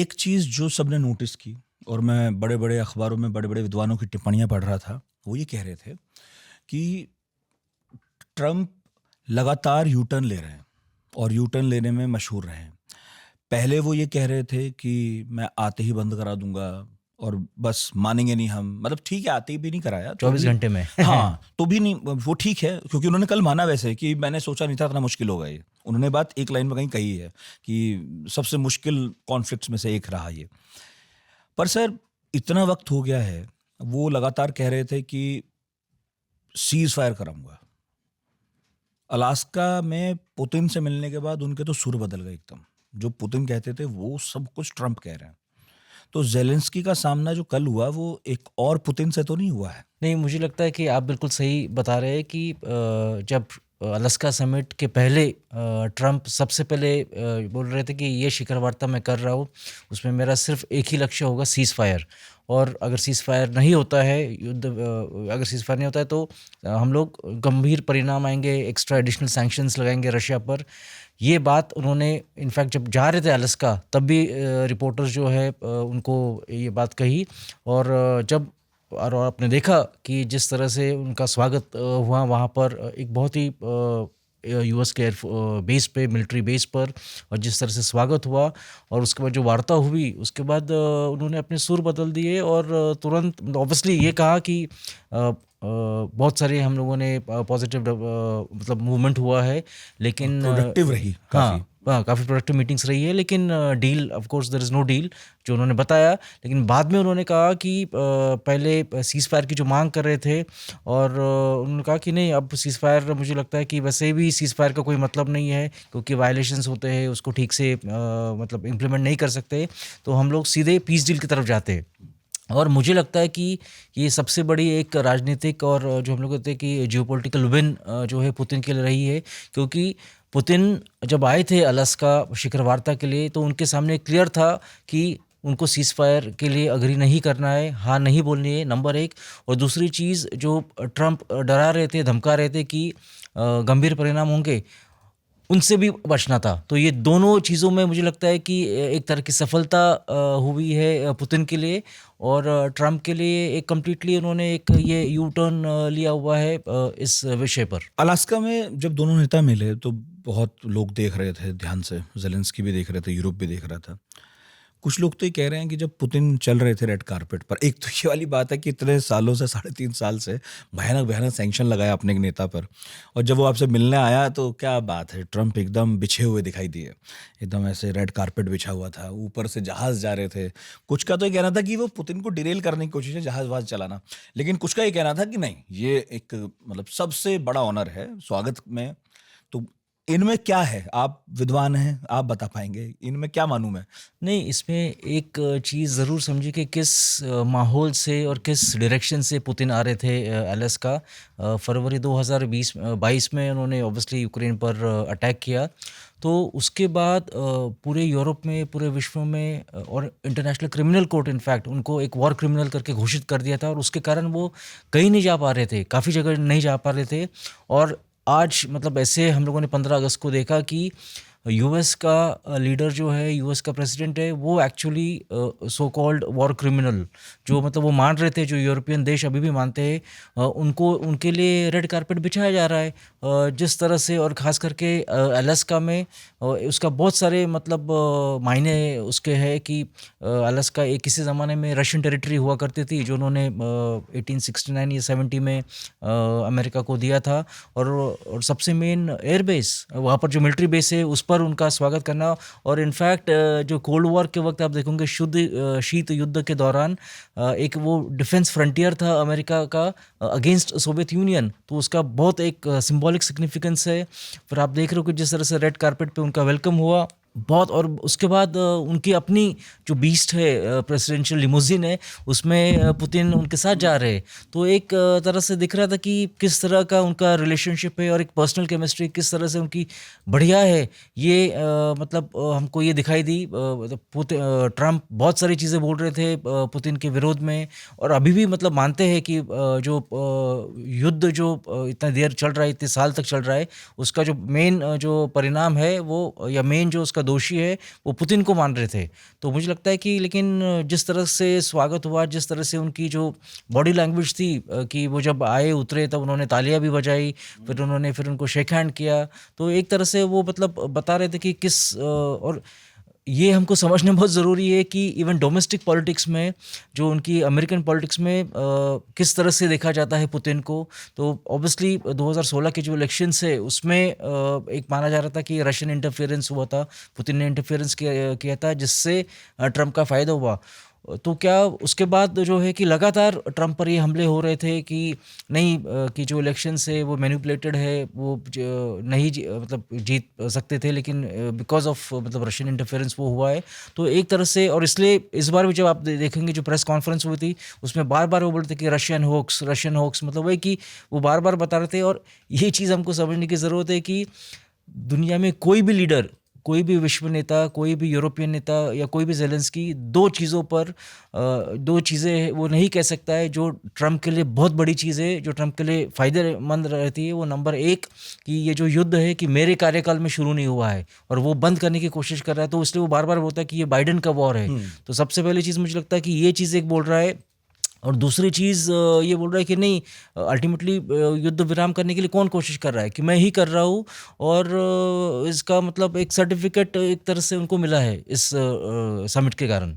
एक चीज़ जो सबने नोटिस की और मैं बड़े-बड़े अखबारों में बड़े-बड़े विद्वानों की टिप्पणियाँ पढ़ रहा था, वो ये कह रहे थे कि ट्रम्प लगातार यू टर्न ले रहे हैं और यू टर्न लेने में मशहूर रहे हैं। पहले वो ये कह रहे थे कि मैं आते ही बंद करा दूँगा और बस मानेंगे नहीं हम, मतलब ठीक है आते ही भी नहीं कराया तो 24 भी घंटे में। हाँ, तो भी नहीं वो ठीक है क्योंकि उन्होंने कल माना वैसे कि मैंने सोचा नहीं था इतना मुश्किल होगा ये। उन्होंने बात एक लाइन में कहीं कही है कि सबसे मुश्किल कॉन्फ्लिक्ट्स में से एक रहा ये। पर सर इतना वक़्त हो गया है, वो लगातार कह रहे थे कि सीज़ फायर कराऊँगा। अलास्का में पुतिन से मिलने के बाद उनके तो सुर बदल गए एकदम। जो पुतिन कहते थे वो सब कुछ ट्रम्प कह रहे हैं। तो ज़ेलेंस्की का सामना जो कल हुआ वो एक और पुतिन से तो नहीं हुआ है। नहीं, मुझे लगता है कि आप बिल्कुल सही बता रहे हैं कि जब अलास्का समिट के पहले ट्रम्प सबसे पहले बोल रहे थे कि ये शिखर वार्ता मैं कर रहा हूँ, उसमें मेरा सिर्फ एक ही लक्ष्य होगा, सीज़ फायर। और अगर सीज़ फायर नहीं होता है, अगर सीज़ फायर नहीं होता है तो हम लोग गंभीर परिणाम आएंगे, एक्स्ट्रा एडिशनल सैंक्शंस लगाएंगे रशिया पर। ये बात उन्होंने इनफैक्ट जब जा रहे थे अलास्का तब भी रिपोर्टर्स जो है उनको ये बात कही। और जब और आपने देखा कि जिस तरह से उनका स्वागत हुआ वहाँ पर, एक बहुत ही यूएस के बेस पे, मिलिट्री बेस पर, और जिस तरह से स्वागत हुआ और उसके बाद जो वार्ता हुई उसके बाद उन्होंने अपने सुर बदल दिए और तुरंत ऑब्वियसली ये कहा कि बहुत सारे हम लोगों ने पॉजिटिव मतलब मूवमेंट हुआ है, लेकिन प्रोडक्टिव रही काफ़ी। हाँ, काफ़ी प्रोडक्टिव मीटिंग्स रही है, लेकिन deal of course there is no deal जो उन्होंने बताया। लेकिन बाद में उन्होंने कहा कि पहले सीज़ फायर की जो मांग कर रहे थे और उन्होंने कहा कि नहीं, अब सीज़ फायर मुझे लगता है कि वैसे भी सीज़ फायर का कोई मतलब नहीं है क्योंकि वायलेशंस होते हैं, उसको ठीक से मतलब इम्प्लीमेंट नहीं कर सकते, तो हम लोग सीधे पीस डील की तरफ जाते हैं। और मुझे लगता है कि ये सबसे बड़ी एक राजनीतिक और जो हम लोग कहते हैं कि जियोपॉलिटिकल विन जो है पुतिन के लिए रही है, क्योंकि पुतिन जब आए थे अलास्का शिखर वार्ता के लिए तो उनके सामने क्लियर था कि उनको सीज़ फायर के लिए अग्री नहीं करना है, हाँ नहीं बोलनी है, नंबर एक। और दूसरी चीज़ जो ट्रम्प डरा रहे थे, धमका रहे थे कि गंभीर परिणाम होंगे, उनसे भी बचना था। तो ये दोनों चीज़ों में मुझे लगता है कि एक तरह की सफलता हुई है पुतिन के लिए, और ट्रम्प के लिए एक कम्प्लीटली उन्होंने एक ये यू टर्न लिया हुआ है इस विषय पर। अलास्का में जब दोनों नेता मिले तो बहुत लोग देख रहे थे ध्यान से, ज़ेलेंस्की भी देख रहे थे, यूरोप भी देख रहा था। कुछ लोग तो ये कह रहे हैं कि जब पुतिन चल रहे थे रेड कारपेट पर, एक तो ये वाली बात है कि इतने सालों से 3.5 साल से भयानक सैंक्शन लगाया अपने एक नेता पर, और जब वो आपसे मिलने आया तो क्या बात है, ट्रम्प एकदम बिछे हुए दिखाई दिए, एकदम ऐसे रेड कारपेट बिछा हुआ था, ऊपर से जहाज जा रहे थे। कुछ का तो ये कहना था कि वो पुतिन को डिरेल करने की कोशिश है, जहाज वहाज चलाना, लेकिन कुछ का ये कहना था कि नहीं, ये एक मतलब सबसे बड़ा ऑनर है स्वागत में। तो इनमें क्या है, आप विद्वान हैं, आप बता पाएंगे इनमें क्या मानूं मैं। नहीं, इसमें एक चीज़ ज़रूर समझिए कि किस माहौल से और किस डायरेक्शन से पुतिन आ रहे थे अलास्का। फरवरी 2022 में उन्होंने ऑब्वियसली यूक्रेन पर अटैक किया, तो उसके बाद पूरे यूरोप में, पूरे विश्व में और इंटरनेशनल क्रिमिनल कोर्ट इनफैक्ट उनको एक वॉर क्रिमिनल करके घोषित कर दिया था, और उसके कारण वो कहीं नहीं जा पा रहे थे, काफ़ी जगह नहीं जा पा रहे थे। और आज मतलब ऐसे हम लोगों ने 15 अगस्त को देखा कि यूएस का लीडर जो है, यूएस का प्रेसिडेंट है, वो actually so called war criminal, जो मतलब वो मान रहे थे, जो यूरोपियन देश अभी भी मानते हैं, उनको उनके लिए रेड कारपेट बिछाया जा रहा है जिस तरह से। और ख़ास करके अलास्का में उसका बहुत सारे मतलब मायने उसके है कि अलास्का एक किसी ज़माने में रशियन टेरिटरी हुआ करती थी, जो उन्होंने 1869 या 70 में अमेरिका को दिया था। और सबसे मेन एयरबेस वहाँ पर, जो मिलिट्री बेस है, उस पर उनका स्वागत करना। और इनफैक्ट जो कोल्ड वॉर के वक्त आप देखोगे, शीत युद्ध के दौरान एक वो डिफेंस फ्रंटियर था अमेरिका का अगेंस्ट सोवियत यूनियन, तो उसका बहुत एक सिंबॉलिक सिग्निफिकेंस है। फिर आप देख रहे हो कि जिस तरह से रेड कारपेट पे उनका वेलकम हुआ बहुत, और उसके बाद उनकी अपनी जो बीस्ट है, प्रेसिडेंशियल लिमोजिन है, उसमें पुतिन उनके साथ जा रहे हैं। तो एक तरह से दिख रहा था कि किस तरह का उनका रिलेशनशिप है और एक पर्सनल केमिस्ट्री किस तरह से उनकी बढ़िया है। ये मतलब हमको ये दिखाई दी। ट्रम्प बहुत सारी चीज़ें बोल रहे थे पुतिन के विरोध में, और अभी भी मतलब मानते हैं कि जो युद्ध जो इतना देर चल रहा है, इतने साल तक चल रहा है, उसका जो मेन जो परिणाम है वो, या मेन जो उसका इसका दोषी है वो पुतिन को मान रहे थे। तो मुझे लगता है कि लेकिन जिस तरह से स्वागत हुआ, जिस तरह से उनकी जो बॉडी लैंग्वेज थी कि वो जब आए उतरे तब उन्होंने तालियां भी बजाई, फिर उनको शेक हैंड किया, तो एक तरह से वो मतलब बता रहे थे कि और ये हमको समझना बहुत ज़रूरी है कि इवन डोमेस्टिक पॉलिटिक्स में, जो उनकी अमेरिकन पॉलिटिक्स में किस तरह से देखा जाता है पुतिन को। तो ऑब्वियसली 2016 के जो इलेक्शंस है उसमें एक माना जा रहा था कि रशियन इंटरफेरेंस हुआ था, पुतिन ने इंटरफेरेंस किया था, जिससे ट्रम्प का फ़ायदा हुआ। तो क्या उसके बाद जो है कि लगातार ट्रम्प पर ये हमले हो रहे थे कि नहीं, कि जो इलेक्शंस है वो मैनिपुलेटेड है, वो नहीं मतलब जीत सकते थे, लेकिन बिकॉज ऑफ मतलब रशियन इंटरफेरेंस वो हुआ है। तो एक तरह से, और इसलिए इस बार भी जब आप देखेंगे जो प्रेस कॉन्फ्रेंस हुई थी उसमें बार बार वो बोलते थे कि रशियन होक्स, मतलब वही कि वो बार बार बता रहे थे। और ये चीज़ हमको समझने की ज़रूरत है कि दुनिया में कोई भी लीडर, कोई भी विश्व नेता, कोई भी यूरोपियन नेता या कोई भी ज़ेलेंस्की दो चीज़ों पर दो चीज़ें वो नहीं कह सकता है जो ट्रम्प के लिए बहुत बड़ी चीज़ है, जो ट्रम्प के लिए फ़ायदेमंद रहती है। वो नंबर एक कि ये जो युद्ध है कि मेरे कार्यकाल में शुरू नहीं हुआ है और वो बंद करने की कोशिश कर रहा है, तो इसलिए वो बार बार बोलता है कि ये बाइडेन का वॉर है। तो सबसे पहली चीज़ मुझे लगता है कि ये चीज़ एक बोल रहा है। और दूसरी चीज़ ये बोल रहा है कि नहीं, अल्टीमेटली युद्ध विराम करने के लिए कौन कोशिश कर रहा है, कि मैं ही कर रहा हूँ। और इसका मतलब एक सर्टिफिकेट एक तरह से उनको मिला है इस समिट के कारण।